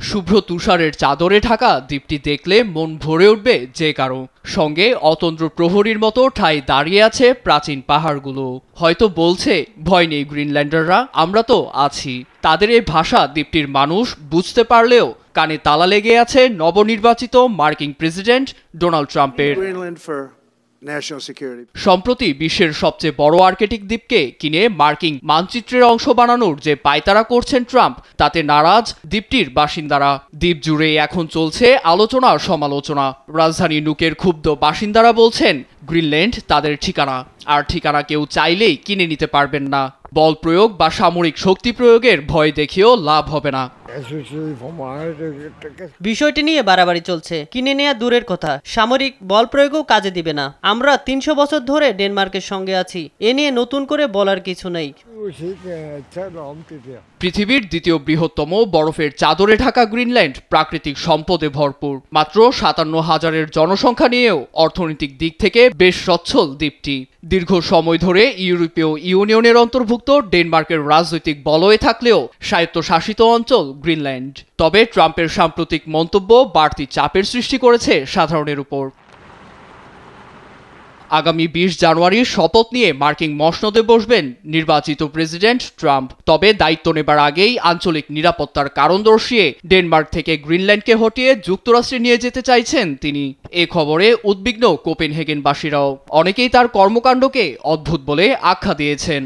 শুভ্র তুষারের চাদরে ঢাকা দ্বীপটি দেখলে মন ভরে উঠবে যে কারো। সঙ্গে অতন্দ্র প্রহরীর মতো ঠাই দাঁড়িয়ে আছে প্রাচীন পাহাড়গুলো। হয়তো বলছে, ভয় নেই গ্রিনল্যান্ডাররা, আমরা তো আছি। তাদের এই ভাষা দ্বীপটির মানুষ বুঝতে পারলেও কানে তালা লেগে আছে নবনির্বাচিত মার্কিন প্রেসিডেন্ট ডোনাল্ড ট্রাম্পের। সম্প্রতি বিশ্বের সবচেয়ে বড় আর্কটিক দ্বীপকে কিনে মার্কিন মানচিত্রের অংশ বানানোর যে পায়তারা করছেন ট্রাম্প, তাতে নারাজ দ্বীপটির বাসিন্দারা। দ্বীপ জুড়ে এখন চলছে আলোচনা সমালোচনা। রাজধানী নুকের ক্ষুব্ধ বাসিন্দারা বলছেন, গ্রিনল্যান্ড তাদের ঠিকানা, আর ঠিকানা কেউ চাইলেই কিনে নিতে পারবেন না। বল প্রয়োগ বা সামরিক শক্তি প্রয়োগের ভয় দেখিয়েও লাভ হবে না। বিষয়টি নিয়ে বাড়াবাড়ি চলছে, কিনে নেওয়া দূরের কথা, সামরিক বল প্রয়োগও কাজে দিবে না। আমরা ৩০০ বছর ধরে ডেনমার্কের সঙ্গে আছি, এ নিয়ে নতুন করে বলার কিছু নেই। পৃথিবীর দ্বিতীয় বৃহত্তম বরফের চাদরে ঢাকা গ্রিনল্যান্ড প্রাকৃতিক সম্পদে ভরপুর। মাত্র ৫৭,০০০-এর জনসংখ্যা নিয়েও অর্থনৈতিক দিক থেকে বেশ সচ্ছল দ্বীপটি। দীর্ঘ সময় ধরে ইউরোপীয় ইউনিয়নের অন্তর্ভুক্ত ডেনমার্কের রাজনৈতিক বলয়ে থাকলেও স্বায়ত্তশাসিত অঞ্চল গ্রিনল্যান্ড। তবে ট্রাম্পের সাম্প্রতিক মন্তব্য বাড়তি চাপের সৃষ্টি করেছে সাধারণের উপর। আগামী ২০ জানুয়ারি শপথ নিয়ে মার্কিন মসনদে বসবেন নির্বাচিত প্রেসিডেন্ট ট্রাম্প। তবে দায়িত্ব নেবার আগেই আঞ্চলিক নিরাপত্তার কারণ দর্শিয়ে ডেনমার্ক থেকে গ্রিনল্যান্ডকে হটিয়ে যুক্তরাষ্ট্রে নিয়ে যেতে চাইছেন তিনি। এ খবরে উদ্বিগ্ন কোপেনহেগেনবাসীরাও। অনেকেই তার কর্মকাণ্ডকে অদ্ভুত বলে আখ্যা দিয়েছেন।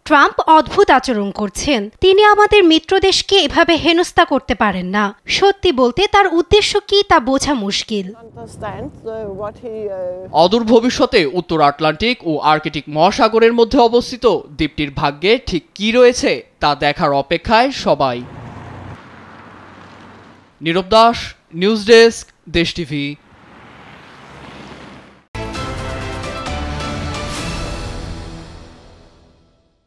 ট্রাম্প অদ্ভুত আচরণ করছেন। তিনি আমাদের মিত্র দেশকে এভাবে হেনস্থা করতে পারেন না। সত্যি বলতে তার উদ্দেশ্য কি তা বোঝা মুশকিল। অদূর ভবিষ্যতে উত্তর আটলান্টিক ও আর্কটিক মহাসাগরের মধ্যে অবস্থিত দ্বীপটির ভাগ্যে ঠিক কি রয়েছে তা দেখার অপেক্ষায় সবাই। নীরব দাস, নিউজ ডেস্ক, দেশ টিভি।